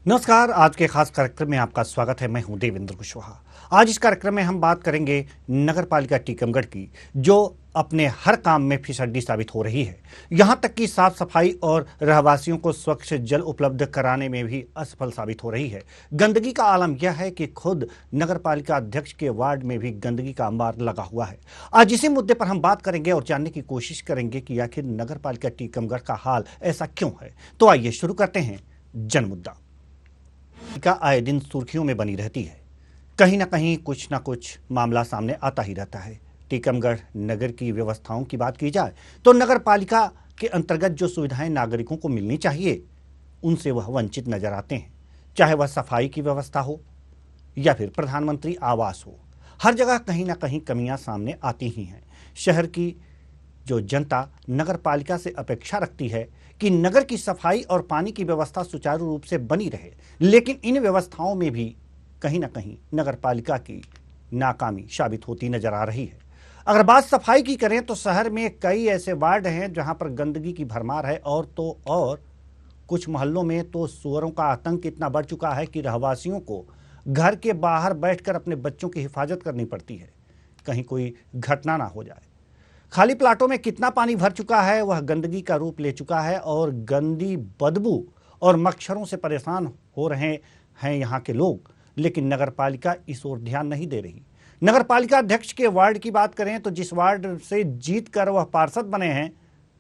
नमस्कार। आज के खास कार्यक्रम में आपका स्वागत है। मैं हूं देवेंद्र कुशवाहा। आज इस कार्यक्रम में हम बात करेंगे नगर पालिका टीकमगढ़ की, जो अपने हर काम में फिसड्डी साबित हो रही है। यहां तक कि साफ सफाई और रहवासियों को स्वच्छ जल उपलब्ध कराने में भी असफल साबित हो रही है। गंदगी का आलम यह है कि खुद नगर पालिका अध्यक्ष के वार्ड में भी गंदगी का अंबार लगा हुआ है। आज इसी मुद्दे पर हम बात करेंगे और जानने की कोशिश करेंगे कि आखिर नगर पालिका टीकमगढ़ का हाल ऐसा क्यों है। तो आइए शुरू करते हैं जन मुद्दा का। आए दिन सुर्खियों में बनी रहती है। कहीं ना कहीं कुछ ना कुछ मामला सामने आता ही रहता है। टीकमगढ़ नगर की व्यवस्थाओं की बात की जाए तो नगर पालिका के अंतर्गत जो सुविधाएं नागरिकों को मिलनी चाहिए उनसे वह वंचित नजर आते हैं। चाहे वह सफाई की व्यवस्था हो या फिर प्रधानमंत्री आवास हो, हर जगह कहीं ना कहीं कमियां सामने आती ही हैं। शहर की जो जनता नगर पालिका से अपेक्षा रखती है कि नगर की सफाई और पानी की व्यवस्था सुचारू रूप से बनी रहे, लेकिन इन व्यवस्थाओं में भी कहीं ना कहीं नगर पालिका की नाकामी साबित होती नजर आ रही है। अगर बात सफाई की करें तो शहर में कई ऐसे वार्ड हैं जहां पर गंदगी की भरमार है, और कुछ मोहल्लों में तो सुअरों का आतंक इतना बढ़ चुका है कि रहवासियों को घर के बाहर बैठकर अपने बच्चों की हिफाजत करनी पड़ती है, कहीं कोई घटना ना हो जाए। खाली प्लाटों में कितना पानी भर चुका है वह गंदगी का रूप ले चुका है और गंदी बदबू और मच्छरों से परेशान हो रहे हैं यहाँ के लोग, लेकिन नगर पालिका इस ओर ध्यान नहीं दे रही। नगर पालिका अध्यक्ष के वार्ड की बात करें तो जिस वार्ड से जीत कर वह पार्षद बने हैं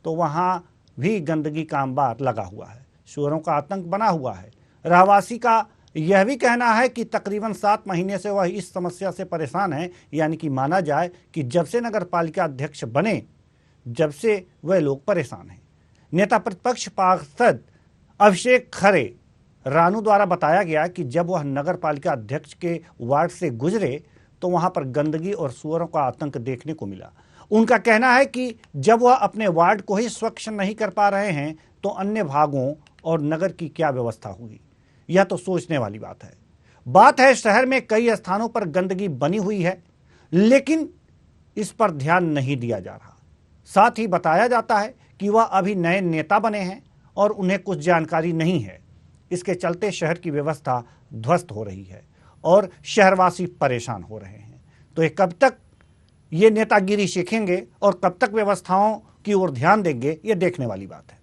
तो वहाँ भी गंदगी का अंबार लगा हुआ है, सुअरों का आतंक बना हुआ है। रहवासी का यह भी कहना है कि तकरीबन 7 महीने से वह इस समस्या से परेशान है, यानी कि माना जाए कि जब से नगर पालिका अध्यक्ष बने जब से वह लोग परेशान हैं। नेता प्रतिपक्ष पार्षद अभिषेक खरे रानू द्वारा बताया गया कि जब वह नगर पालिका अध्यक्ष के वार्ड से गुजरे तो वहां पर गंदगी और सुअरों का आतंक देखने को मिला। उनका कहना है कि जब वह अपने वार्ड को ही स्वच्छ नहीं कर पा रहे हैं तो अन्य भागों और नगर की क्या व्यवस्था होगी। यह तो सोचने वाली बात है। शहर में कई स्थानों पर गंदगी बनी हुई है, लेकिन इस पर ध्यान नहीं दिया जा रहा। साथ ही बताया जाता है कि वह अभी नए नेता बने हैं और उन्हें कुछ जानकारी नहीं है। इसके चलते शहर की व्यवस्था ध्वस्त हो रही है और शहरवासी परेशान हो रहे हैं। तो ये कब तक ये नेतागिरी सीखेंगे और कब तक व्यवस्थाओं की ओर ध्यान देंगे, ये देखने वाली बात है।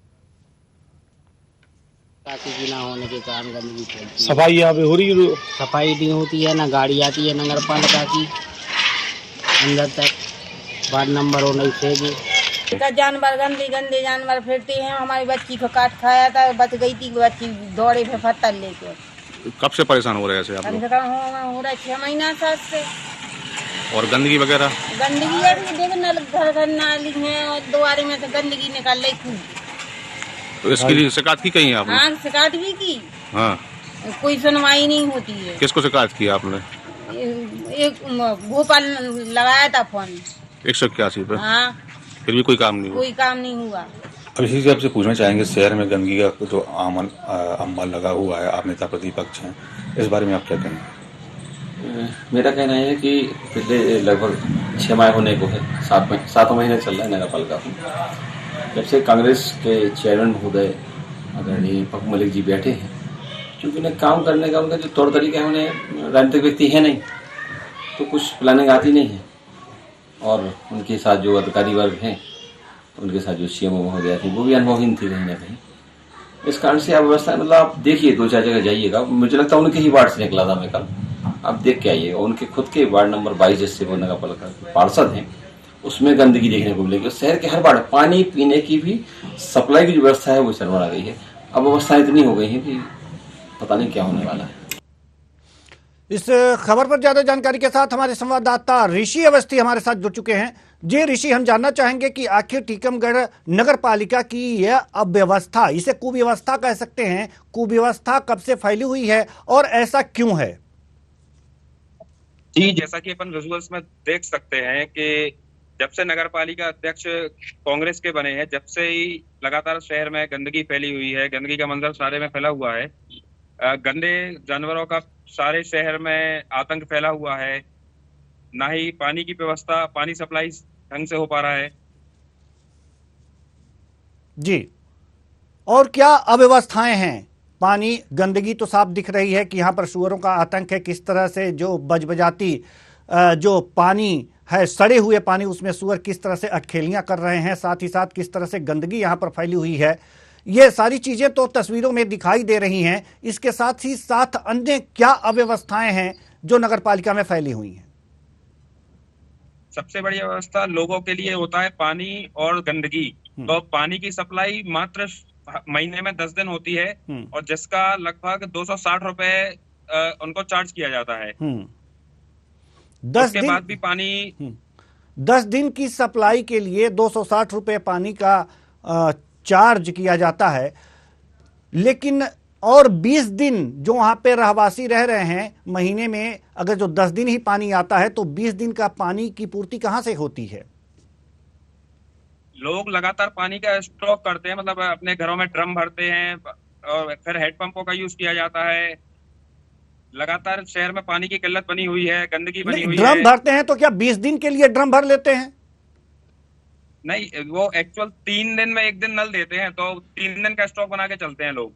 की ना होने के कारण गंदगी फैलती है। सफाई यहाँ पे हो रही है? सफाई नहीं होती है, ना गाड़ी आती है नगर पालिका की अंदर तक। वार्ड नंबर हो नहीं थे जानवर गंदे जानवर फिरते हैं। हमारी बच्ची को काट खाया था, बच गई थी बच्ची दौड़े पे पत्थर लेके। कब से परेशान हो रहे हैं ऐसे आप लोग? हो रहा 6 महीना साथ से। और गंदगी वगैरह? गंदगी देख नल घर नाली है और द्वारे में से गंदगी निकाल ली खूब। तो इसके लिए शिकायत की कहीं आपने? हाँ, शिकायत भी की। हाँ, कोई सुनवाई नहीं होती है। किसको शिकायत की आपने? एक भोपाल लगाया था फोन 181 पे। हाँ, फिर भी कोई काम नहीं हुआ? कोई काम नहीं हुआ। अब इसी से आपसे पूछना चाहेंगे, शहर में गंदगी का जो अम्बार लगा हुआ है, आप नेता प्रतिपक्ष हैं, इस बारे में आप क्या कहेंगे? मेरा कहना है कि पिछले लगभग 6 माह होने को है, 7 महीने चल रहा है नगर पालिका में। जब से कांग्रेस के चेयरमैन महोदय आदरणीय पप्पू मलिक जी बैठे हैं, क्योंकि उन्हें काम करने का उनका जो तौर तरीका है, उन्हें राजनीतिक व्यक्ति है नहीं तो कुछ प्लानिंग आती नहीं है। और उनके साथ जो अधिकारी वर्ग हैं, उनके साथ जो सीएमओ महोदय थी, वो भी अनुभवहीन थी कहीं ना कहीं। इस कारण से अव्यवस्था, मतलब आप देखिए 2-4 जगह जाइएगा, मुझे लगता है उनके ही वार्ड से निकला था मैं कल, आप देख के आइएगा। उनके खुद के वार्ड नंबर 22 जिससे वो नगर पालिका पार्षद हैं, उसमें गंदगी देखने को मिलेगी। शहर के हर वार्ड पानी पीने की भी सप्लाई की जो व्यवस्था है वो शर्मड़ा गई है। अब व्यवस्था इतनी हो गई है कि पता नहीं क्या होने वाला है। इस खबर पर ज्यादा जानकारी के साथ हमारे संवाददाता ऋषि अवस्थी हमारे साथ जुड़ चुके हैं। जी ऋषि, हम जानना चाहेंगे कि आखिर टीकमगढ़ नगर पालिका की यह अव्यवस्था, इसे कुव्यवस्था कह सकते हैं, कुव्यवस्था कब से फैली हुई है और ऐसा क्यों है? जी, जैसा कि अपन विजुअल्स में देख सकते हैं कि जब से नगर पालिका अध्यक्ष कांग्रेस के बने हैं, जब से ही लगातार शहर में गंदगी फैली हुई है। गंदगी का मंजर सारे में फैला हुआ है। गंदे जानवरों का सारे शहर में आतंक फैला हुआ है। ना ही पानी की व्यवस्था, पानी सप्लाई ढंग से हो पा रहा है। जी, और क्या अव्यवस्थाएं हैं? पानी, गंदगी तो साफ दिख रही है कि यहाँ पर सुअरों का आतंक है। किस तरह से जो बजबजाती जो पानी है, सड़े हुए पानी, उसमें सुअर किस तरह से अटखेलियां कर रहे हैं, साथ ही साथ किस तरह से गंदगी यहाँ पर फैली हुई है, ये सारी चीजें तो तस्वीरों में दिखाई दे रही हैं। इसके साथ ही साथ अन्य क्या अव्यवस्थाएं हैं जो नगर पालिका में फैली हुई हैं? सबसे बड़ी व्यवस्था लोगों के लिए होता है पानी और गंदगी। तो पानी की सप्लाई मात्र महीने में 10 दिन होती है और जिसका लगभग 260 रुपए उनको चार्ज किया जाता है। 10 उसके दिन बाद भी पानी 10 दिन की सप्लाई के लिए 260 रुपए पानी का चार्ज किया जाता है, लेकिन और 20 दिन जो वहां पे रहवासी रह रहे हैं, महीने में अगर जो 10 दिन ही पानी आता है तो 20 दिन का पानी की पूर्ति कहां से होती है? लोग लगातार पानी का स्टॉक करते हैं, मतलब अपने घरों में ड्रम भरते हैं और फिर हेडपंपों का यूज किया जाता है। लगातार शहर में पानी की किल्लत बनी हुई है, गंदगी बनी हुई है। ड्रम भरते हैं तो क्या 20 दिन के लिए ड्रम भर लेते हैं? नहीं, वो एक्चुअल 3 दिन में 1 दिन नल देते हैं, तो 3 दिन का स्टॉक बना के चलते हैं लोग।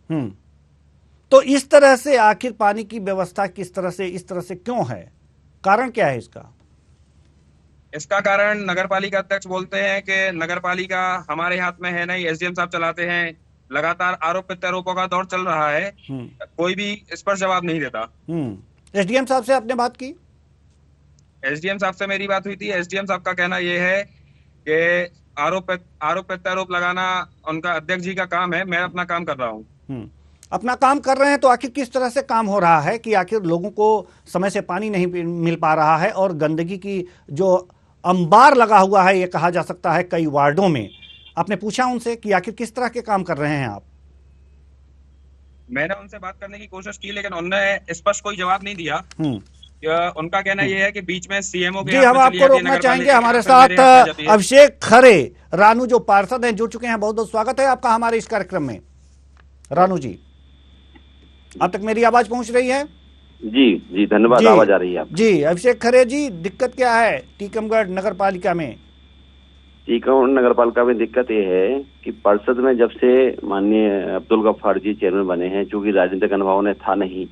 तो इस तरह से आखिर पानी की व्यवस्था किस तरह से, इस तरह से क्यों है? कारण क्या है इसका? इसका कारण नगर पालिका अध्यक्ष बोलते हैं कि नगर पालिका हमारे हाथ में है नहीं, एसडीएम साहब चलाते हैं। लगातार आरोप प्रत्यारोपों का दौर चल रहा है, कोई भी इस पर जवाब नहीं देता। एसडीएम साहब से आपने बात की? एसडीएम साहब से मेरी बात हुई थी। एसडीएम साहब का कहना यह है कि आरोप प्रत्यारोप लगाना उनका अध्यक्ष जी का काम है, मैं अपना काम कर रहा हूँ। अपना काम कर रहे हैं तो आखिर किस तरह से काम हो रहा है कि आखिर लोगों को समय से पानी नहीं मिल पा रहा है और गंदगी की जो अंबार लगा हुआ है, ये कहा जा सकता है कई वार्डों में। आपने पूछा उनसे कि आखिर किस तरह के काम कर रहे हैं आप? मैंने उनसे बात करने की कोशिश की, लेकिन उन्होंने स्पष्ट कोई जवाब नहीं दिया। उनका कहना यह है कि बीच में सीएमओ के जी, हम आपको रोकना चाहेंगे। हमारे साथ अभिषेक खरे, रानू जो पार्षद हैं, जुड़ चुके हैं। बहुत बहुत स्वागत है आपका हमारे इस कार्यक्रम में। रानू जी, अब तक मेरी आवाज पहुंच रही है? जी धन्यवाद, आवाज आ रही है आप जी। अभिषेक खरे जी, दिक्कत क्या है टीकमगढ़ नगर पालिका में? टीकमगढ़ नगर पालिका में दिक्कत ये है कि पार्षद में जब से माननीय अब्दुल गफ्फार जी चेयरमैन बने हैं, चूंकि राजनीतिक अनुभव ने था नहीं,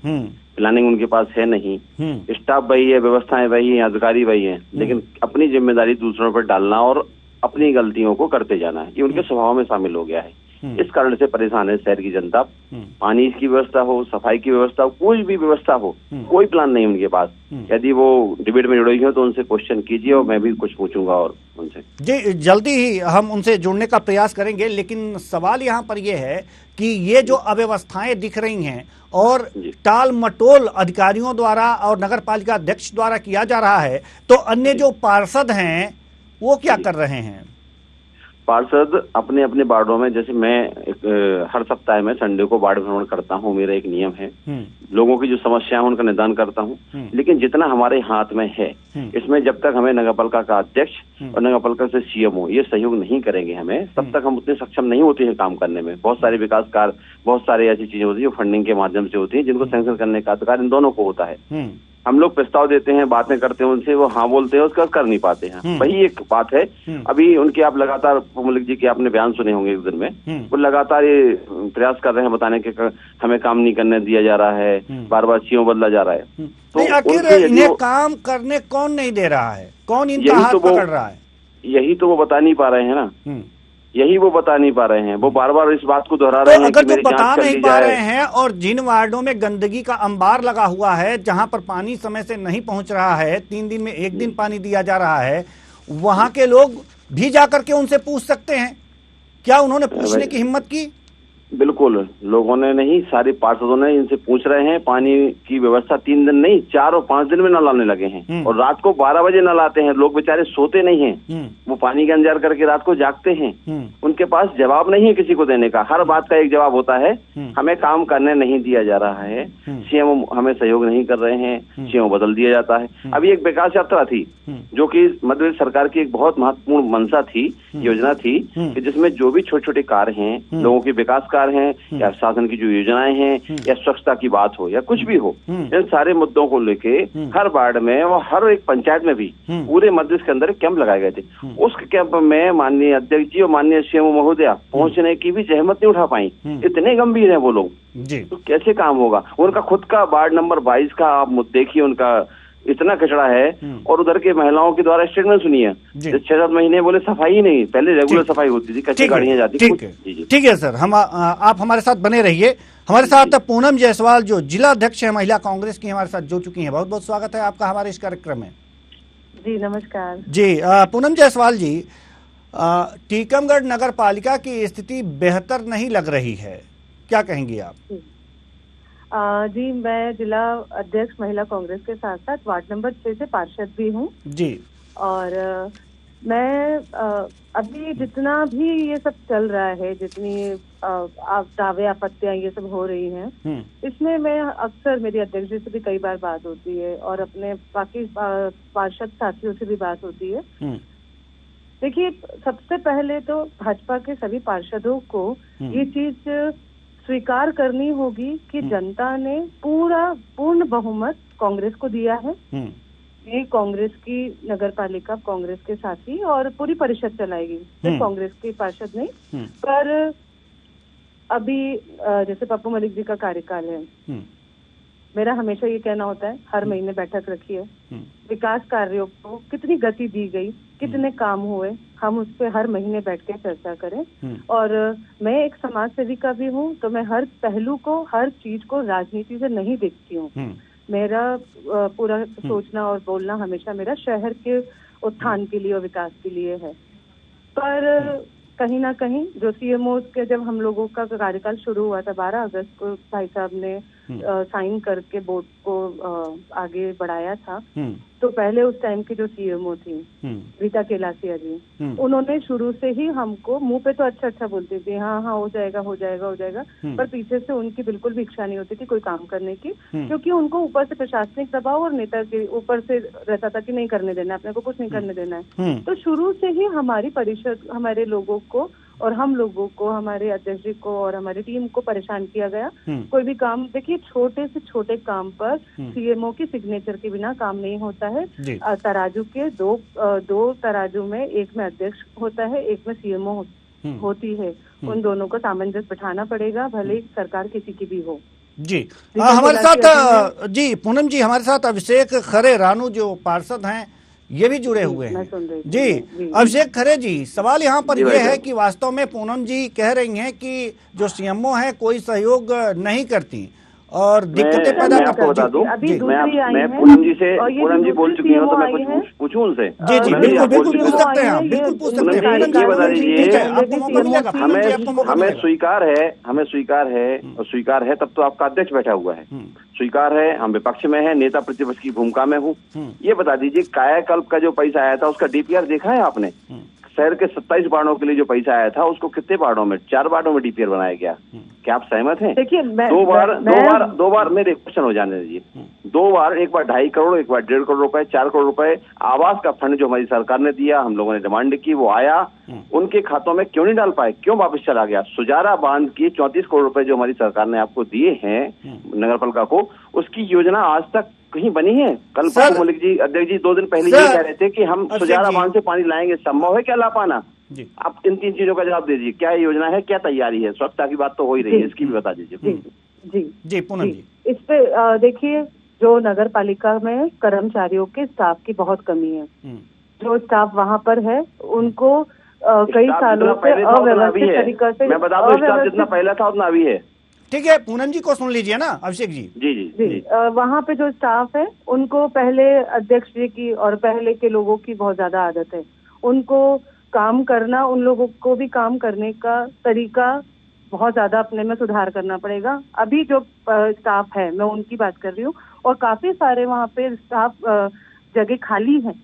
प्लानिंग उनके पास है नहीं, स्टाफ वही है, व्यवस्थाएं वही है, अधिकारी वही है, लेकिन अपनी जिम्मेदारी दूसरों पर डालना और अपनी गलतियों को करते जाना है, ये उनके स्वभाव में शामिल हो गया है। इस कारण से परेशान है शहर की जनता। पानी की व्यवस्था हो, सफाई की व्यवस्था हो, कोई भी व्यवस्था हो, कोई प्लान नहीं उनके पास। यदि वो डिबेट में जुड़े हो तो उनसे क्वेश्चन कीजिए और मैं भी कुछ पूछूंगा और उनसे। जी, जल्दी ही हम उनसे जुड़ने का प्रयास करेंगे, लेकिन सवाल यहाँ पर यह है कि ये जो अव्यवस्थाएं दिख रही हैं और टाल मटोल अधिकारियों द्वारा और नगर पालिका अध्यक्ष द्वारा किया जा रहा है, तो अन्य जो पार्षद हैं वो क्या कर रहे हैं? पार्षद अपने अपने वार्डों में, जैसे मैं हर सप्ताह में संडे को वार्ड भ्रमण करता हूँ, मेरा एक नियम है, लोगों की जो समस्या है उनका निदान करता हूँ, लेकिन जितना हमारे हाथ में है, इसमें जब तक हमें नगर पालिका का अध्यक्ष और नगर पालिका से सीएमओ ये सहयोग नहीं करेंगे हमें, तब तक हम उतने सक्षम नहीं होते हैं काम करने में। बहुत सारे विकास कार्य, बहुत सारी ऐसी चीजें होती है जो फंडिंग के माध्यम से होती है, जिनको सैंक्शन करने का अधिकार इन दोनों को होता है। हम लोग प्रस्ताव देते हैं, बातें करते हैं उनसे, वो हाँ बोलते हैं, उसका कर नहीं पाते हैं। वही एक बात है। अभी उनके आप लगातार मलिक जी के आपने बयान सुने होंगे एक दिन में, वो लगातार ये प्रयास कर रहे हैं बताने के हमें काम नहीं करने दिया जा रहा है, बार बार सीओ बदला जा रहा है। तो आखिर इन्हें काम करने कौन नहीं दे रहा है? कौन इनका हाथ पकड़ रहा है? यही तो वो बता नहीं पा रहे हैं ना, यही वो बता नहीं पा रहे हैं। वो बार बार इस बात को दोहरा रहे हैं अगर तो बता नहीं पा रहे हैं और जिन वार्डों में गंदगी का अंबार लगा हुआ है, जहां पर पानी समय से नहीं पहुंच रहा है, 3 दिन में 1 दिन पानी दिया जा रहा है, वहां के लोग भी जाकर के उनसे पूछ सकते हैं। क्या उन्होंने पूछने की हिम्मत की? बिल्कुल, लोगों ने नहीं, सारे पार्षदों ने इनसे पूछ रहे हैं। पानी की व्यवस्था 3 दिन नहीं, 4 और 5 दिन में नल आने लगे हैं और रात को 12 बजे नल आते हैं। लोग बेचारे सोते नहीं हैं, वो पानी का इंतजार करके रात को जागते हैं। उनके पास जवाब नहीं है किसी को देने का। हर बात का एक जवाब होता है, हमें काम करने नहीं दिया जा रहा है, सीएम हमें सहयोग नहीं कर रहे हैं, सीएम बदल दिया जाता है। अभी एक विकास यात्रा थी जो कि मध्य प्रदेश सरकार की एक बहुत महत्वपूर्ण मंशा थी, योजना थी, कि जिसमें जो भी छोटे छोटे कार्य हैं, लोगों के विकास संस्कार हैं या शासन की जो योजनाएं हैं या स्वच्छता की बात हो या कुछ भी हो, इन सारे मुद्दों को लेके हर वार्ड में और हर एक पंचायत में भी पूरे मध्य के अंदर कैंप लगाए गए थे। उस कैंप में माननीय अध्यक्ष जी और माननीय सीएम महोदया पहुंचने की भी जहमत नहीं उठा पाई। इतने गंभीर है वो लोग जी। तो कैसे काम होगा? उनका खुद का वार्ड नंबर 22 का आप देखिए, उनका इतना कचरा है और उधर के महिलाओं के द्वारा स्टेटमेंट सुनिए, 6-7 महीने बोले सफाई ही नहीं, पहले रेगुलर सफाई होती थी, कच्ची गाड़ियां जाती। ठीक है सर, हम आप हमारे साथ बने रहिए। हमारे साथ पूनम जायसवाल जो जिला अध्यक्ष है महिला कांग्रेस की, हमारे साथ जुड़ चुकी हैं। बहुत बहुत स्वागत है आपका हमारे इस कार्यक्रम में। जी नमस्कार जी। पूनम जायसवाल जी, टीकमगढ़ नगर पालिका की स्थिति बेहतर नहीं लग रही है, क्या कहेंगी आप? जी, मैं जिला अध्यक्ष महिला कांग्रेस के साथ साथ वार्ड नंबर 6 से पार्षद भी हूँ जी। और मैं अभी जितना भी ये सब चल रहा है, जितनी दावे आपत्तियां ये सब हो रही हैं, इसमें मैं अक्सर मेरी अध्यक्ष जी से भी कई बार बात होती है और अपने बाकी पार्षद साथियों से भी बात होती है। देखिए, सबसे पहले तो भाजपा के सभी पार्षदों को ये चीज स्वीकार करनी होगी कि जनता ने पूर्ण बहुमत कांग्रेस को दिया है। ये कांग्रेस की नगर पालिका कांग्रेस के साथ ही और पूरी परिषद चलाएगी, सिर्फ कांग्रेस के पार्षद नहीं। पर अभी जैसे पप्पू मलिक जी का कार्यकाल है, मेरा हमेशा ये कहना होता है हर महीने बैठक रखिए, विकास कार्यों को कितनी गति दी गई, कितने काम हुए, हम उस पर हर महीने बैठ के चर्चा करें। और मैं एक समाज सेविका भी हूँ, तो मैं हर पहलू को, हर चीज को राजनीति से नहीं देखती हूँ। मेरा पूरा सोचना और बोलना हमेशा मेरा शहर के उत्थान के लिए और विकास के लिए है। पर कहीं ना कहीं जो सीएमओ के जब हम लोगों का कार्यकाल शुरू हुआ था 12 अगस्त को भाई साहब ने साइन करके बोर्ड को आगे बढ़ाया था, तो पहले उस टाइम की जो सीएमओ थी रीता केलासिया जी, उन्होंने शुरू से ही हमको मुंह पे तो अच्छा बोलती थी, हाँ हो जाएगा हो जाएगा हो जाएगा, पर पीछे से उनकी बिल्कुल भी इच्छा नहीं होती थी कोई काम करने की, क्योंकि उनको ऊपर से प्रशासनिक दबाव और नेता के ऊपर से रहता था कि नहीं करने देना, अपने को कुछ नहीं करने देना है। तो शुरू से ही हमारी परिषद, हमारे लोगों को और हम लोगों को, हमारे अध्यक्ष जी को और हमारी टीम को परेशान किया गया। कोई भी काम, देखिए छोटे से छोटे काम पर सीएमओ की सिग्नेचर के बिना काम नहीं होता है। तराजू के दो तराजू में, एक में अध्यक्ष होता है, एक में सीएमओ होती है, उन दोनों को सामंजस्य बिठाना पड़ेगा, भले सरकार किसी की भी हो। जी हमारे साथ जी पूनम जी, हमारे साथ अभिषेक खरे रानू जो पार्षद हैं ये भी जुड़े हुए हैं। जी अभिषेक खरे जी, सवाल यहाँ पर यह है कि वास्तव में पूनम जी कह रही हैं कि जो सीएमओ है कोई सहयोग नहीं करती और दिक्कतें पैदा करती है। बता दूं, मैं पूनम जी बोल चुकी हूँ, तो मैं कुछ पूछूं उनसे? जी बिल्कुल पूछ सकते हैं आप, बिल्कुल पूछ सकते हैं। ये बता दीजिए, हमें स्वीकार है और स्वीकार है तब तो आपका अध्यक्ष बैठा हुआ है, स्वीकार है, हम विपक्ष में है, नेता प्रतिपक्ष की भूमिका में हूँ। ये बता दीजिए, कायाकल्प का जो पैसा आया था उसका डीपीआर देखा है आपने? शहर के 27 वार्डों के लिए जो पैसा आया था उसको कितने वार्डों में, 4 वार्डों में डीपीआर बनाया गया। क्या आप सहमत हैं? देखिए, दो बार मेरे क्वेश्चन हो जाने दीजिए। 2 बार, एक बार 2.5 करोड़, एक बार 1.5 करोड़ रुपए, 4 करोड़ रुपए आवास का फंड जो हमारी सरकार ने दिया, हम लोगों ने डिमांड की, वो आया, उनके खातों में क्यों नहीं डाल पाए, क्यों वापस चला गया? सुजारा बांध की 34 करोड़ रुपए जो हमारी सरकार ने आपको दिए हैं नगर पालिका को, उसकी योजना आज तक कहीं बनी है? कल पप्पू मलिक जी अध्यक्ष जी 2 दिन पहले ये कह रहे थे कि हम सुजारा बांध से पानी लाएंगे, संभव है क्या ला पाना? आप इन 3 चीजों का जवाब दीजिए, क्या योजना है, क्या तैयारी है? स्वच्छता की बात तो हो ही रही है, इसकी भी बता दीजिए। जी पूनम जी, इस पे देखिए, जो नगर पालिका में कर्मचारियों के स्टाफ की बहुत कमी है। जो स्टाफ वहाँ पर है उनको कई सालों से अव्यवस्थित तरीके से, मैं बता दूं, स्टाफ जितना पहले था उतना अभी है। ठीक है, पूनम जी को सुन लीजिए ना अभिषेक जी। जी वहाँ पे जो स्टाफ है उनको पहले अध्यक्ष जी की और पहले के लोगों की बहुत ज्यादा आदत है, उनको काम करना, उन लोगों को भी काम करने का तरीका बहुत ज्यादा अपने में सुधार करना पड़ेगा। अभी जो स्टाफ है, मैं उनकी बात कर रही हूँ, और काफी सारे वहाँ पे स्टाफ जगह खाली है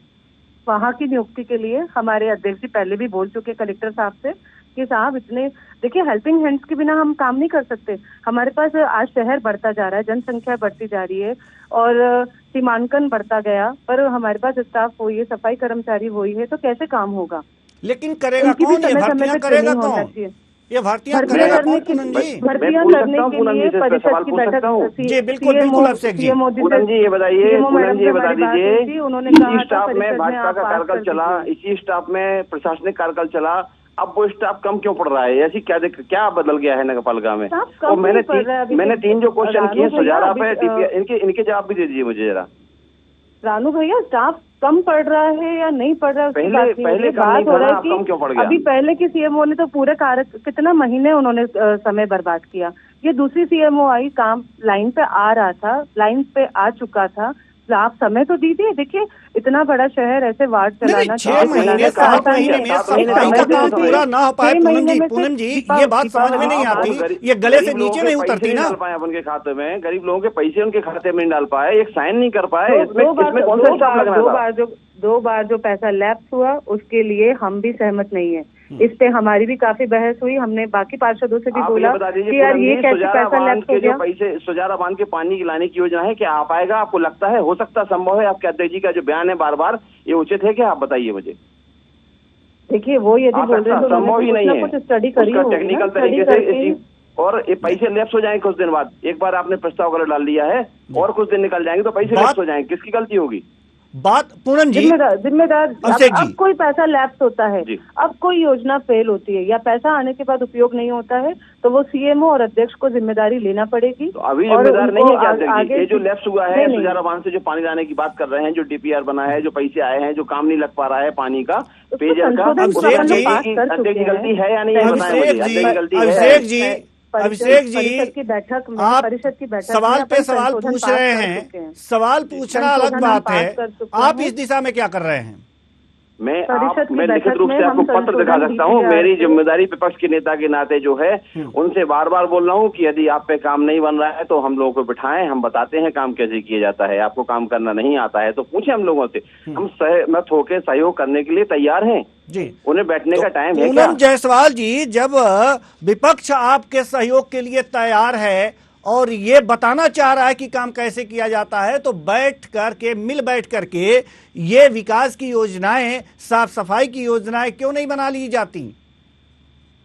वहाँ की नियुक्ति के लिए। हमारे अध्यक्ष जी पहले भी बोल चुके कलेक्टर साहब से कि साहब इतने, देखिए हेल्पिंग हैंड्स के बिना हम काम नहीं कर सकते। हमारे पास आज शहर बढ़ता जा रहा है, जनसंख्या बढ़ती जा रही है और सीमांकन बढ़ता गया, पर हमारे पास स्टाफ वही है, सफाई कर्मचारी वही है, तो कैसे काम होगा? लेकिन करेगा कौन? ये भर्तियां करेगा कौन? ये भर्तियां भर्तियां करेगा करने कौन की पूनम जी? भर्तियां पूछ करने सकता हूँ के पूनम जी लिए से, परिषद सवाल की पूछ सकता हूँ? जी, बिल्कुल, बिल्कुल अभिषेक जी। पूनम जी ये बताइए, पूनम जी ये बता दीजिए, उन्होंने इसी कहा था स्टाफ में परिषद में भाजपा आप का पास कार्यकाल कर चला, दीजिए। इसी स्टाफ में प्रशासनिक कार्यकाल चला, अब वो स्टाफ कम क्यों पड़ रहा है? ऐसी क्या बदल गया है नगरपालिका में? स्टाफ कम और मैंने नहीं पड़ रहा है अभी मैंने तक। 3 जो क्वेश्चन किए रानू भैया, सुजारा पे अभी, इनके जवाब भी दे दीजिए मुझे जरा। रानू भैया, स्टाफ कम पड़ रहा है या नहीं पड़ रहा है उसकी बात नहीं हो रही है। कम नहीं बात हो रहा था, है अब कम क्यों पड़ कि गया? अभी पहले की सीएमओ ने तो पूरे कार्य कितना महीने उन्होंने समय बर्बाद किया। ये दूसरी सीएमओ आई, काम लाइन पे आ रहा था, लाइन पे आ चुका था, आप समय तो दीजिए। देखिए इतना बड़ा शहर, ऐसे वार्ड चलाना, 6 महीने 7 महीने में सफाई का काम पूरा ना हो पाए पूनम जी ये बात समझ में नहीं आती, ये गले से नीचे नहीं उतरती ना। डाल पाए उनके खाते में, गरीब लोगों के पैसे उनके खाते में नहीं डाल पाए, एक साइन नहीं कर पाए, इसमें कौन सा स्टाफ लगना था? 2 बार जो पैसा लैप्स हुआ उसके लिए हम भी सहमत नहीं है। इस पे हमारी भी काफी बहस हुई, हमने बाकी पार्षदों से भी आप बोला बता दीजिए कि यार ये कैसे सुजारा पैसा बांध लैप्स के हो जो गया। पैसे, सुजारा बांध के पानी की लाने की योजना है, क्या आ पाएगा? आपको लगता है, हो सकता, संभव है? आपके अध्यक्ष जी का जो बयान है बार बार, ये उचित है क्या? आप बताइए मुझे। देखिए वो यदि बोल रहे हैं तो संभव ही नहीं है, कुछ स्टडी करी होगी, टेक्निकल तरीके से। और ये पैसे लैप्स हो जाएंगे कुछ दिन बाद, एक बार आपने प्रस्ताव कर डाल दिया है और कुछ दिन निकल जाएंगे तो पैसे लैप्स हो जाएंगे, किसकी गलती होगी? बात पूनम जी जिम्मेदार अब कोई पैसा लैप्स होता है, अब कोई योजना फेल होती है या पैसा आने के बाद उपयोग नहीं होता है तो वो सीएमओ और अध्यक्ष को जिम्मेदारी लेना पड़ेगी। तो अभी जिम्मेदार नहीं है क्या आगे ये जो लैप्स हुआ है सुजारा बांध से जो पानी लाने की बात कर रहे हैं, जो डीपीआर बना है, जो पैसे आए हैं, जो काम नहीं लग पा रहा है पानी का, पेयजल का, अध्यक्ष की गलती है या नहीं है बताएं मुझे? अध्यक्ष की गलती है? अभिषेक जी परिषद की बैठक में, आप परिषद की बैठक सवाल पे सवाल पूछ रहे हैं, सवाल पूछना अलग बात है, आप इस दिशा में क्या कर रहे हैं? मैं लिखित रूप से आपको पत्र दिखा सकता हूँ। मेरी जिम्मेदारी विपक्ष के नेता के नाते जो है उनसे बार बार बोल रहा हूँ कि यदि आप पे काम नहीं बन रहा है तो हम लोगों को बिठाएं, हम बताते हैं काम कैसे किया जाता है। आपको काम करना नहीं आता है तो पूछे हम लोगों से, हम सहमत होकर सहयोग करने के लिए तैयार हैं जी। उन्हें बैठने का टाइम है पूनम जायसवाल जी, जब विपक्ष आपके सहयोग के लिए तैयार है और ये बताना चाह रहा है कि काम कैसे किया जाता है, तो बैठ करके ये विकास की योजनाएं, साफ सफाई की योजनाएं क्यों नहीं बना ली जाती?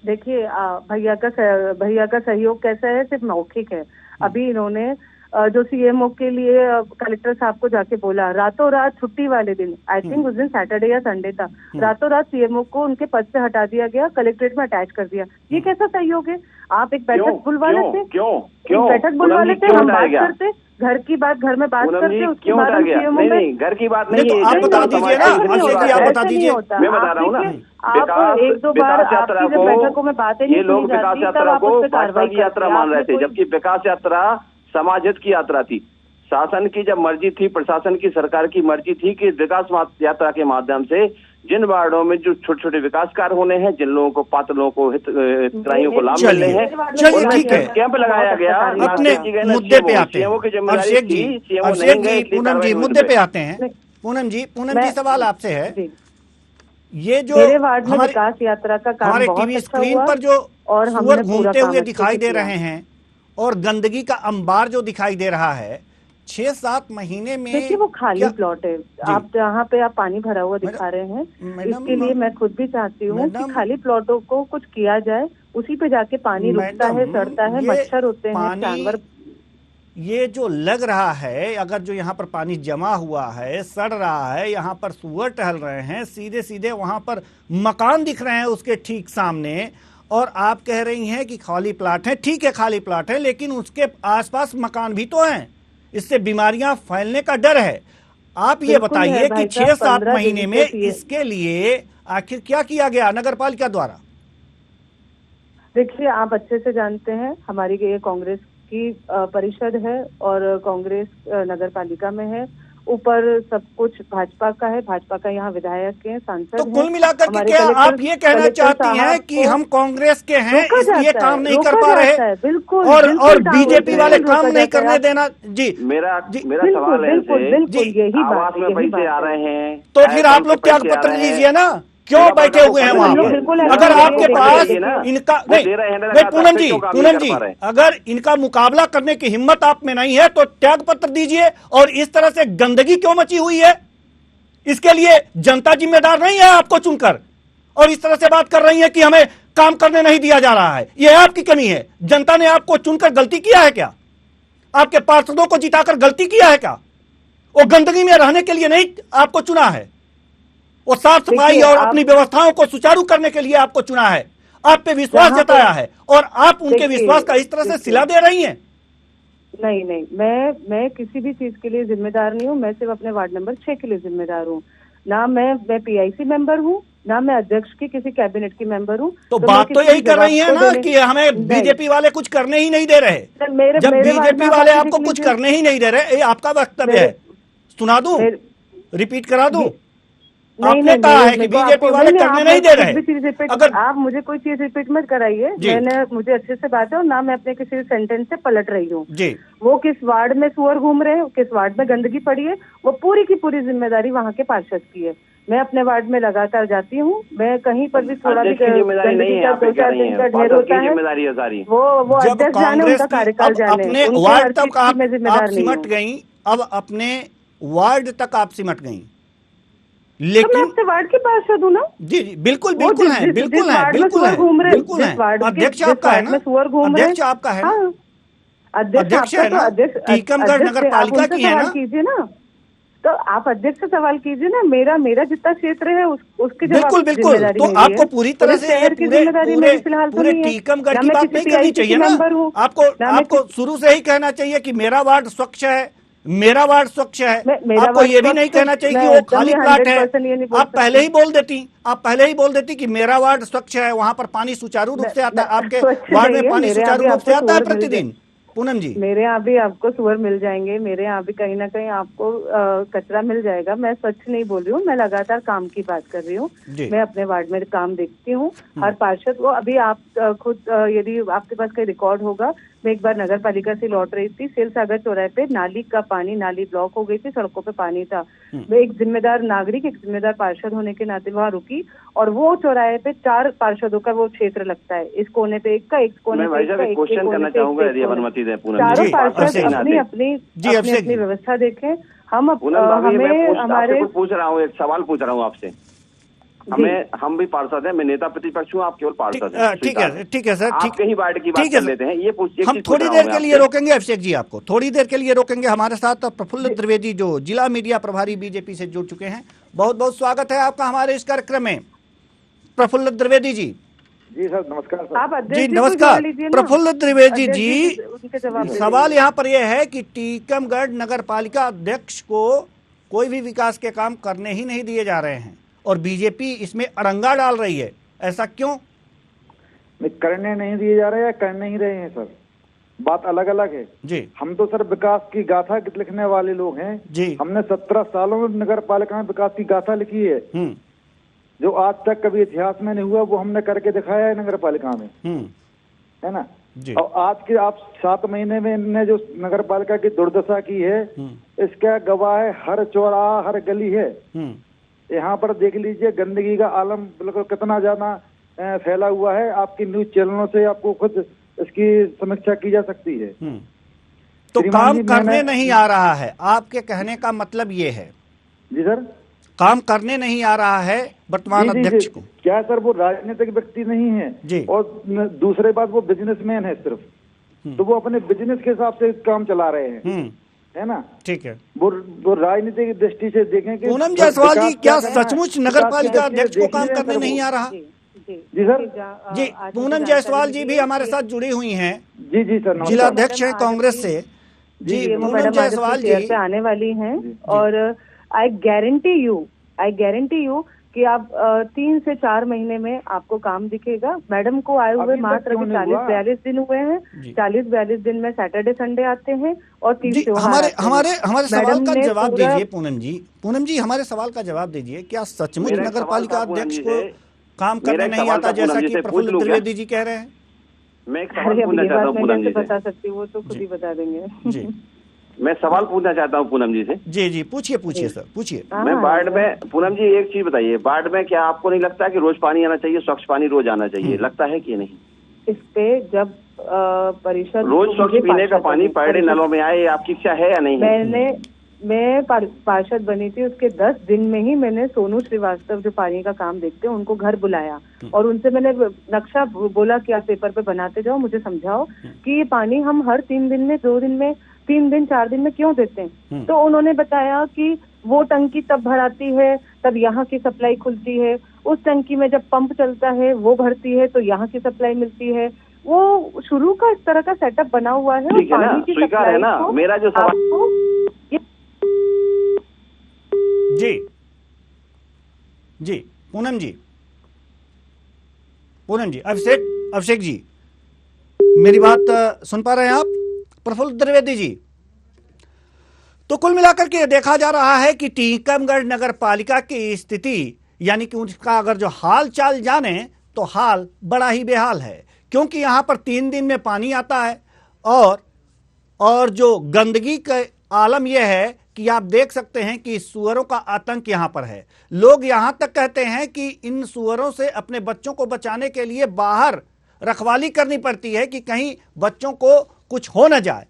देखिए भैया का सहयोग कैसा है, सिर्फ मौखिक है। अभी इन्होंने जो सीएमओ के लिए कलेक्टर साहब को जाके बोला, रातों रात छुट्टी वाले दिन, आई थिंक उस दिन सैटरडे या संडे था, रातों रात सीएमओ को उनके पद से हटा दिया गया, कलेक्ट्रेट में अटैच कर दिया। ये कैसा सहयोग है? आप एक बैठक बुलवा लेते, बैठक बुलवा लेते, हम बात करते, घर की बात घर में बात करते, उसके बाद नहीं, घर की बात नहीं है, आप बता दीजिए ना, आप बता दीजिए। मैं बता रहा हूँ ना, आप 1-2 बार आपकी जब बैठकों में बातें नहीं सुनी जाती तब आप उस पे कार्रवाई की यात्रा मान रहे थे, जबकि विकास यात्रा समाज हित की यात्रा थी। शासन की जब मर्जी थी, प्रशासन की, सरकार की मर्जी थी कि विकास यात्रा के माध्यम से जिन वार्डों में जो छोटे छोटे विकास कार्य होने हैं, जिन लोगों को, पात्र लोगों को, हितग्राहियों को लाभ मिलने हैं, चलिए ठीक है, कैंप लगाया गया। अपने मुद्दे पे आते हैं अभिषेक जी, पूनम जी मुद्दे पे आते हैं। पूनम जी सवाल आपसे है, ये जो हमारे विकास यात्रा का काम हमारे टीवी स्क्रीन पर जो सुअर घूमते हुए दिखाई दे रहे हैं और गंदगी का अंबार जो दिखाई दे रहा है 6-7 महीने में, देखिए वो खाली प्लॉट है। आप जहाँ पे आप पानी भरा हुआ दिखा रहे हैं, इसके लिए मैं खुद भी चाहती हूँ कि खाली प्लॉटों को कुछ किया जाए, उसी पे जाके पानी रुकता है, सड़ता है, मच्छर होते हैं, जानवर। ये जो लग रहा है, अगर जो यहाँ पर पानी जमा हुआ है, सड़ रहा है, यहाँ पर सुअर टहल रहे हैं, सीधे सीधे वहां पर मकान दिख रहे हैं उसके ठीक सामने, और आप कह रही हैं कि खाली प्लाट है। ठीक है, खाली प्लाट है, लेकिन उसके आसपास मकान भी तो हैं, इससे बीमारियां फैलने का डर है। आप ये बताइए कि 6-7 महीने में इसके लिए आखिर क्या किया गया नगर पालिका द्वारा? देखिए आप अच्छे से जानते हैं, हमारी ये कांग्रेस की परिषद है और कांग्रेस नगर पालिका में है, ऊपर सब कुछ भाजपा का है, भाजपा का यहाँ विधायक है, सांसद। तो कुल मिलाकर के क्या आप ये कहना चाहती हैं कि हम कांग्रेस के हैं इसलिए काम नहीं कर पा रहे? बिल्कुल। और बीजेपी वाले काम नहीं करने देना? जी, मेरा सवाल है, आवास में पैसे आ रहे हैं तो फिर आप लोग त्याग पत्र दीजिए ना, क्यों बैठे हुए हैं वहाँ पर? अगर आपके पास इनका नहीं, पूनम जी अगर इनका मुकाबला करने की हिम्मत आप में नहीं है तो त्याग पत्र दीजिए। और इस तरह से गंदगी क्यों मची हुई है, इसके लिए जनता जिम्मेदार नहीं है आपको चुनकर, और इस तरह से बात कर रही हैं कि हमें काम करने नहीं दिया जा रहा है। यह आपकी कमी है। जनता ने आपको चुनकर गलती किया है क्या? आपके पार्षदों को जिताकर गलती किया है क्या? वो गंदगी में रहने के लिए नहीं आपको चुना है, वो साफ सफाई और अपनी व्यवस्थाओं को सुचारू करने के लिए आपको चुना है, आप पे विश्वास जताया है और आप उनके विश्वास का इस तरह से सिला दे रही हैं। नहीं नहीं, मैं किसी भी चीज के लिए जिम्मेदार नहीं हूँ। मैं सिर्फ अपने वार्ड नंबर 6 के लिए जिम्मेदार हूँ। ना मैं PIC मेंबर हूँ, ना मैं अध्यक्ष की किसी कैबिनेट की मेंबर हूँ। तो बात तो यही कर रही है ना कि हमें बीजेपी वाले कुछ करने ही नहीं दे रहे। जब बीजेपी वाले आपको कुछ करने ही नहीं दे रहे, ये आपका वक्तव्य है। सुना दूं, रिपीट करा दूं? आपने कहा है कि बीजेपी वाले करने नहीं दे रहे। अगर आप मुझे कोई चीज रिपीट मत कराइए, मुझे अच्छे से बात है और ना मैं अपने किसी सेंटेंस से पलट रही हूँ। वो किस वार्ड में सुअर घूम रहे हैं, किस वार्ड में गंदगी पड़ी है, वो पूरी की पूरी जिम्मेदारी वहाँ के पार्षद की है। मैं अपने वार्ड में लगातार जाती हूँ। मैं कहीं पर भी थोड़ा भी जिम्मेदारी का 2-4 दिन का ढेर होता है, वो अध्यक्ष जाने, उनका कार्यकाल जाने। अपने वार्ड तक आप सिमट गई, अब अपने वार्ड तक आप सिमट गई, लेकिन तो मैं आपसे वार्ड की पार्षद हूँ ना। जी जी बिल्कुल बिल्कुल है, बिल्कुल है, बिल्कुल है, बिल्कुल है। अध्यक्ष आपका है ना, अध्यक्ष आपका है ना, अध्यक्ष है ना, टीकमगढ़ नगर पालिका की है ना। कीजिए ना, तो आप अध्यक्ष से सवाल कीजिए ना। मेरा जितना क्षेत्र है उसके बिल्कुल बिल्कुल, तो आपको पूरी तरह से पूरे टीकमगढ़ की बात नहीं करनी चाहिए ना। आपको शुरू से ही कहना चाहिए कि मेरा वार्ड स्वच्छ है, मेरा वार्ड स्वच्छ है। आपको ये भी नहीं कहना चाहिए कि वो खाली प्लाट है। आप पहले ही बोल देती कि मेरा वार्ड स्वच्छ है, वहां पर पानी सुचारू रूप से आता है। आपके वार्ड में पानी सुचारू रूप से आता है प्रतिदिन? पूनम जी, मेरे यहाँ भी आपको सुअर मिल जाएंगे, मेरे यहाँ भी कहीं ना कहीं आपको कचरा मिल जाएगा। मैं स्वच्छ नहीं बोल रही हूँ, मैं लगातार काम की बात कर रही हूँ। मैं अपने वार्ड में काम देखती हूँ। हर पार्षद को, अभी आप खुद यदि आपके पास कोई रिकॉर्ड होगा, मैं एक बार नगर पालिका से लौट रही थी, सेल सागर चौराहे पे नाली का पानी, नाली ब्लॉक हो गई थी, सड़कों पे पानी था। मैं एक जिम्मेदार नागरिक, एक जिम्मेदार पार्षद होने के नाते वहाँ रुकी, और वो चौराहे पे 4 पार्षदों का वो क्षेत्र लगता है। इस कोने पे एक का, एक कोने पे एक का, क्वेश्चन करना चाहूंगा यदि अनुमति दें। चारों पार्षद अपनी व्यवस्था देखें। हम हमारे पूछ रहा हूँ, एक सवाल पूछ रहा हूँ आपसे। हम भी पार्षद हैं, मैं नेता प्रतिपक्ष हूँ, आप केवल पार्षद हैं। ठीक है सर, आपके ही वार्ड की बात कर लेते हैं। ये हम थोड़ी देर के लिए रोकेंगे अभिषेक जी, आपको थोड़ी देर के लिए रोकेंगे। हमारे साथ प्रफुल्ल द्विवेदी जो जिला मीडिया प्रभारी बीजेपी से जुड़ चुके हैं। बहुत बहुत स्वागत है आपका हमारे इस कार्यक्रम में, प्रफुल्ल द्विवेदी जी। जी सर, नमस्कार सर। जी नमस्कार प्रफुल्ल द्विवेदी जी। सवाल यहाँ पर यह है कि टीकमगढ़ नगर पालिका अध्यक्ष को कोई भी विकास के काम करने ही नहीं दिए जा रहे हैं और बीजेपी इसमें अड़ंगा डाल रही है, ऐसा क्यों? करने नहीं दिए जा रहे हैं, कर नहीं रहे हैं सर, बात अलग अलग है जी। हम तो सर विकास की गाथा लिखने वाले लोग हैं जी। हमने 17 सालों में नगर पालिका में विकास की गाथा लिखी है, जो आज तक कभी इतिहास में नहीं हुआ, वो हमने करके दिखाया है नगर पालिका में, है ना जी। और आज के आप 7 महीने में इनने जो नगर पालिका की दुर्दशा की है, इसका गवाह है हर चौराहा, हर गली है। यहाँ पर देख लीजिए गंदगी का आलम बिल्कुल कितना ज्यादा फैला हुआ है। आपकी न्यूज चैनलों से आपको खुद इसकी समीक्षा की जा सकती है। तो काम करने नहीं आ रहा है, आपके कहने का मतलब ये है? जी सर, काम करने नहीं आ रहा है वर्तमान अध्यक्ष को। क्या सर, वो राजनीतिक व्यक्ति नहीं है जी। और दूसरे बात वो बिजनेसमैन है सिर्फ, तो वो अपने बिजनेस के हिसाब से काम चला रहे हैं, है ना। ठीक है, वो राजनीतिक दृष्टि से देखें कि पूनम जायसवाल जी, क्या सचमुच नगर पालिका अध्यक्ष को काम करने नहीं आ रहा? जी सर, जी पूनम जायसवाल जी भी हमारे साथ जुड़ी हुई हैं। जी जी सर, जिला अध्यक्ष है कांग्रेस से। जी पूनम जायसवाल जी आने वाली हैं और आई गारंटी यू कि आप 3 से 4 महीने में आपको काम दिखेगा। मैडम को आए हुए मात्र 40-42 दिन हुए हैं। 40-42 दिन में सैटरडे संडे आते हैं और 3 त्योहार। हमारे सवाल का जवाब दीजिए पूनम जी हमारे सवाल का जवाब दीजिए। क्या सचमुच नगर पालिका अध्यक्ष को काम करने नहीं आता, जैसा कि प्रफुल्ल द्विवेदी जी कह रहे हैं? मैं एक सवाल पूछना चाहता हूँ पूनम जी से। बता सकती हूँ, वो तो खुद ही बता देंगे जी। मैं सवाल पूछना चाहता हूँ पूनम जी से। जी जी पूछिए सर, पूछिए। मैं वार्ड में, पूनम जी एक चीज बताइए, वार्ड में क्या आपको नहीं लगता कि रोज पानी आना चाहिए, स्वच्छ पानी रोज आना चाहिए, लगता है कि नहीं? इस पे जब परिषद रोज स्वच्छ पीने का पानी पर डे नलों में आए, आपकी इच्छा है या नहीं? मैं पार्षद बनी थी, उसके 10 दिन में ही मैंने सोनू श्रीवास्तव जो पानी का काम देखते हैं उनको घर बुलाया और उनसे मैंने नक्शा बोला कि आप पेपर पे बनाते जाओ, मुझे समझाओ कि ये पानी हम हर 3 दिन में, 2 दिन में, 3 दिन 4 दिन में क्यों देते हैं। तो उन्होंने बताया कि वो टंकी तब भराती है, तब यहाँ की सप्लाई खुलती है, उस टंकी में जब पंप चलता है वो भरती है तो यहाँ की सप्लाई मिलती है। वो शुरू का इस तरह का सेटअप बना हुआ है। ठीक है ना, स्वीकार है ना। मेरा जो सवाल जी पूनम जी, अभिषेक जी, मेरी बात सुन पा रहे हैं आप? प्रफुल्ल द्विवेदी जी, तो कुल मिलाकर के देखा जा रहा है कि टीकमगढ़ नगर पालिका की स्थिति, यानी कि उसका अगर जो हाल चाल जाने तो हाल बड़ा ही बेहाल है, क्योंकि यहां पर 3 दिन में पानी आता है और जो गंदगी का आलम यह है कि आप देख सकते हैं कि सुअरों का आतंक यहां पर है। लोग यहां तक कहते हैं कि इन सुअरों से अपने बच्चों को बचाने के लिए बाहर रखवाली करनी पड़ती है कि कहीं बच्चों को कुछ हो न जाए।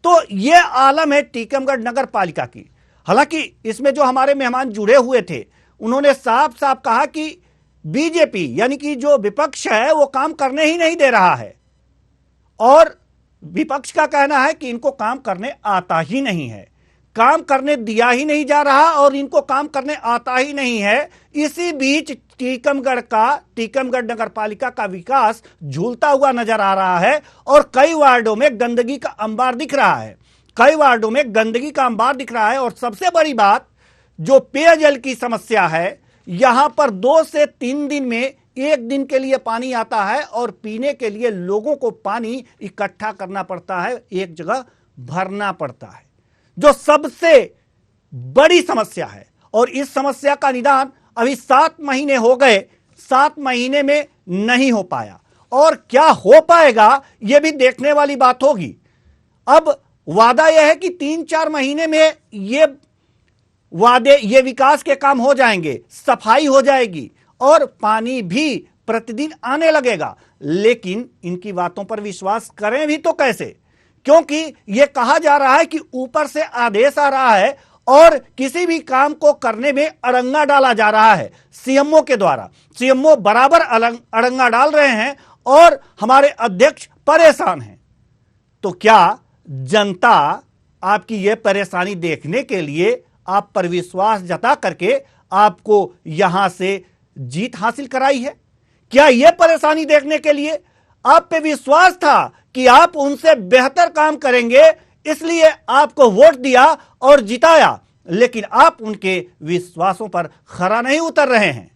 तो यह आलम है टीकमगढ़ नगर पालिका की। हालांकि इसमें जो हमारे मेहमान जुड़े हुए थे उन्होंने साफ साफ कहा कि बीजेपी यानी कि जो विपक्ष है वो काम करने ही नहीं दे रहा है, और विपक्ष का कहना है कि इनको काम करने आता ही नहीं है, काम करने दिया ही नहीं जा रहा और इनको काम करने आता ही नहीं है। इसी बीच टीकमगढ़ नगर पालिका का विकास झूलता हुआ नजर आ रहा है और कई वार्डों में गंदगी का अंबार दिख रहा है। और सबसे बड़ी बात, जो पेयजल की समस्या है, यहां पर 2 से 3 दिन में 1 दिन के लिए पानी आता है और पीने के लिए लोगों को पानी इकट्ठा करना पड़ता है, एक जगह भरना पड़ता है, जो सबसे बड़ी समस्या है। और इस समस्या का निदान अभी 7 महीने हो गए, 7 महीने में नहीं हो पाया, और क्या हो पाएगा यह भी देखने वाली बात होगी। अब वादा यह है कि 3-4 महीने में ये विकास के काम हो जाएंगे, सफाई हो जाएगी और पानी भी प्रतिदिन आने लगेगा। लेकिन इनकी बातों पर विश्वास करें भी तो कैसे, क्योंकि यह कहा जा रहा है कि ऊपर से आदेश आ रहा है और किसी भी काम को करने में अड़ंगा डाला जा रहा है सीएमओ के द्वारा। सीएमओ बराबर अड़ंगा डाल रहे हैं और हमारे अध्यक्ष परेशान हैं। तो क्या जनता आपकी यह परेशानी देखने के लिए आप पर विश्वास जता करके आपको यहां से जीत हासिल कराई है? क्या यह परेशानी देखने के लिए आप पे विश्वास था कि आप उनसे बेहतर काम करेंगे, इसलिए आपको वोट दिया और जिताया, लेकिन आप उनके विश्वासों पर खरा नहीं उतर रहे हैं।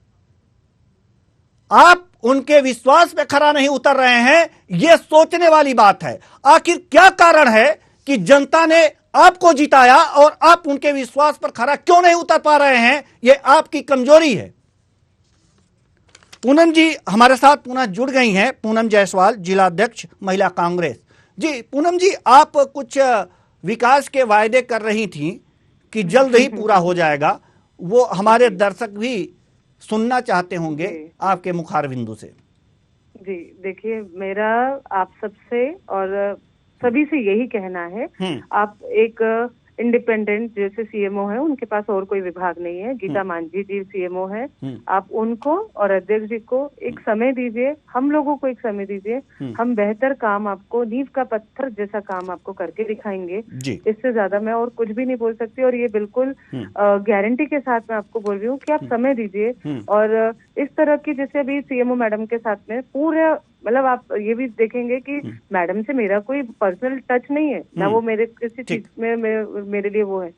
आप उनके विश्वास पे खरा नहीं उतर रहे हैं, यह सोचने वाली बात है। आखिर क्या कारण है कि जनता ने आपको जिताया और आप उनके विश्वास पर खरा क्यों नहीं उतर पा रहे हैं? यह आपकी कमजोरी है। पूनम जी हमारे साथ पुनः जुड़ गई हैं, पूनम जायसवाल, जिला अध्यक्ष महिला कांग्रेस। जी पूनम जी, आप कुछ विकास के वायदे कर रही थी कि जल्द ही पूरा हो जाएगा, वो हमारे दर्शक भी सुनना चाहते होंगे आपके मुखार बिंदु से। जी देखिए, मेरा आप सबसे और सभी से यही कहना है, आप एक इंडिपेंडेंट जैसे सीएमओ है, उनके पास और कोई विभाग नहीं है, गीता मांझी जी सीएमओ है, आप उनको और अध्यक्ष जी को एक समय दीजिए, हम लोगों को एक समय दीजिए, हम बेहतर काम आपको, नींव का पत्थर जैसा काम आपको करके दिखाएंगे। इससे ज्यादा मैं और कुछ भी नहीं बोल सकती, और ये बिल्कुल गारंटी के साथ मैं आपको बोल रही हूँ कि आप समय दीजिए। और इस तरह की जैसे अभी सीएमओ मैडम के साथ में पूरे, मतलब आप ये भी देखेंगे कि मैडम से मेरा कोई पर्सनल टच नहीं है ना, वो मेरे किसी चीज में मेरे लिए वो है।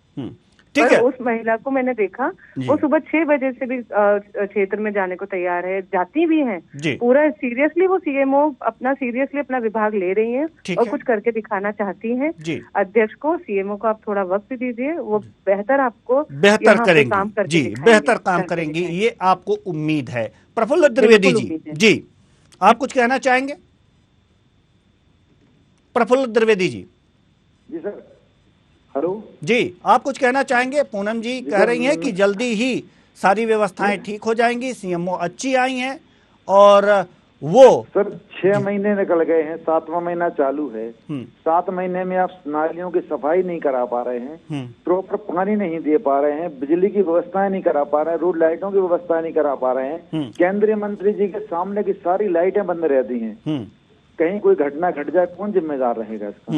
ठीक है। उस महिला को मैंने देखा, वो सुबह 6 बजे से भी क्षेत्र में जाने को तैयार है, जाती भी हैं, पूरा सीरियसली वो सीएमओ सीरियसली अपना विभाग ले रही हैं और कुछ करके दिखाना चाहती हैं। अध्यक्ष को, सीएमओ को आप थोड़ा वक्त दीजिए, वो बेहतर आपको बेहतर करेंगे। जी बेहतर काम करेंगी, ये आपको उम्मीद है। प्रफुल्ल द्विवेदी जी, आप कुछ कहना चाहेंगे? प्रफुल्ल द्विवेदी जी। जी सर, हेलो जी, आप कुछ कहना चाहेंगे? पूनम जी कह रही हैं कि जल्दी ही सारी व्यवस्थाएं ठीक हो जाएंगी, सीएमओ अच्छी आई हैं और वो सर 6 महीने निकल गए हैं, 7वां महीना चालू है। 7 महीने में आप नालियों की सफाई नहीं करा पा रहे हैं, प्रॉपर पानी नहीं दे पा रहे हैं, बिजली की व्यवस्थाएं नहीं करा पा रहे हैं, रोड लाइटों की व्यवस्था नहीं करा पा रहे हैं। केंद्रीय मंत्री जी के सामने की सारी लाइटें बंद रहती हैं। कहीं कोई घटना घट जाए कौन जिम्मेदार रहेगा इसका,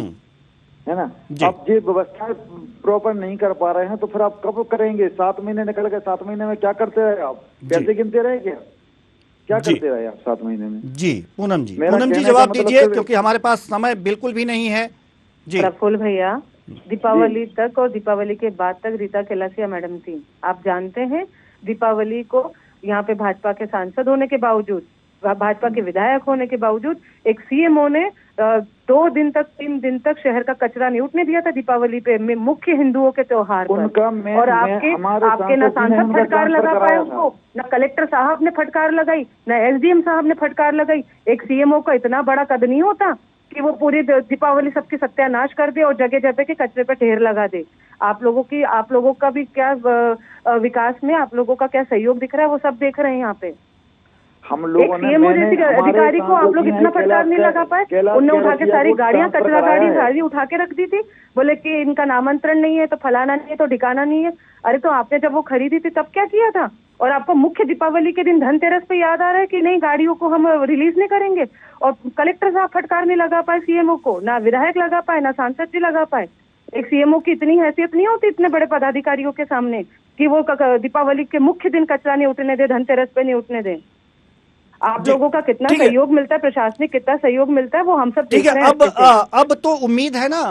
है ना। अब ये व्यवस्था प्रॉपर नहीं कर पा रहे हैं तो फिर आप कब करेंगे? 7 महीने निकल गए, 7 महीने में क्या करते रहे आप? पैसे गिनते रहे क्या करते रहे आप 7 महीने में? जी पूनम जी, जवाब दीजिए क्योंकि हमारे पास समय बिल्कुल भी नहीं है। जी प्रफुल्ल भैया, दीपावली तक और दीपावली के बाद तक रीता केलासिया मैडम थी। आप जानते हैं दीपावली को यहाँ पे भाजपा के सांसद होने के बावजूद, भाजपा के विधायक होने के बावजूद एक सीएमओ ने 2 दिन तक 3 दिन तक शहर का कचरा नहीं उठने दिया था दीपावली पे, मुख्य हिंदुओं के त्योहार पर। और आपके न सांसद फटकार लगा पाए उनको, न कलेक्टर साहब ने फटकार लगाई, न एसडीएम साहब ने फटकार लगाई। एक सीएमओ का इतना बड़ा कद नहीं होता कि वो पूरी दीपावली सबकी सत्यानाश कर दे और जगह जगह के कचरे पे ढेर लगा दे। आप लोगों का भी क्या विकास में आप लोगों का क्या सहयोग दिख रहा है, वो सब देख रहे हैं यहाँ पे। हम लोगों ने अधिकारी को आप लोग इतना फटकार नहीं लगा पाए। उनने उठा के सारी गाड़ियां, कचरा गाड़ी सारी उठा के रख दी थी, बोले कि इनका नामांतरण नहीं है तो फलाना नहीं है तो ठिकाना नहीं है। अरे तो आपने जब वो खरीदी थी तब क्या किया था? और आपको मुख्य दीपावली के दिन धनतेरस पे याद आ रहा है कि नहीं गाड़ियों को हम रिलीज नहीं करेंगे। और कलेक्टर साहब फटकार नहीं लगा पाए सीएमओ को, ना विधायक लगा पाए, ना सांसद जी लगा पाए। एक सीएमओ की इतनी हैसियत नहीं होती इतने बड़े पदाधिकारियों के सामने कि वो दीपावली के मुख्य दिन कचरा नहीं उठने दे, धनतेरस पे नहीं उठने दे। आप लोगों का कितना सहयोग मिलता है, प्रशासनिक कितना सहयोग मिलता है, वो हम सब देख रहे हैं। अब तो उम्मीद है ना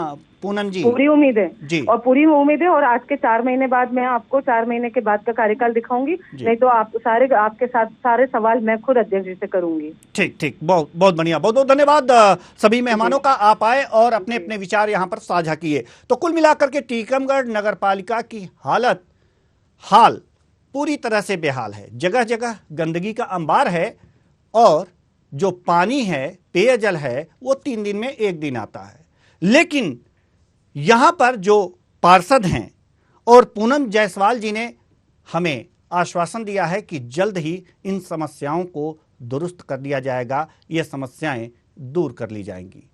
पूनम जी? पूरी उम्मीद है जी, और पूरी उम्मीद है। और आज के 4 महीने बाद मैं आपको 4 महीने के बाद का कार्यकाल दिखाऊंगी, नहीं तो आपके साथ सारे सवाल मैं खुद अध्यक्ष जी से करूंगी। ठीक, बहुत बहुत बढ़िया, बहुत बहुत धन्यवाद सभी मेहमानों का। आप आए और अपने अपने विचार यहाँ पर साझा किए। तो कुल मिलाकर के टीकमगढ़ नगर पालिका की हाल पूरी तरह से बेहाल है। जगह जगह गंदगी का अंबार है और जो पानी है, पेयजल है, वो 3 दिन में 1 दिन आता है। लेकिन यहां पर जो पार्षद हैं और पूनम जायसवाल जी ने हमें आश्वासन दिया है कि जल्द ही इन समस्याओं को दुरुस्त कर दिया जाएगा, ये समस्याएं दूर कर ली जाएंगी।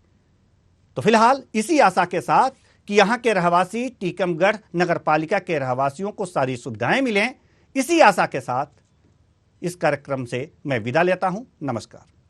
तो फिलहाल इसी आशा के साथ कि यहां के रहवासी, टीकमगढ़ नगर पालिका के रहवासियों को सारी सुविधाएं मिलें, इसी आशा के साथ इस कार्यक्रम से मैं विदा लेता हूं। नमस्कार।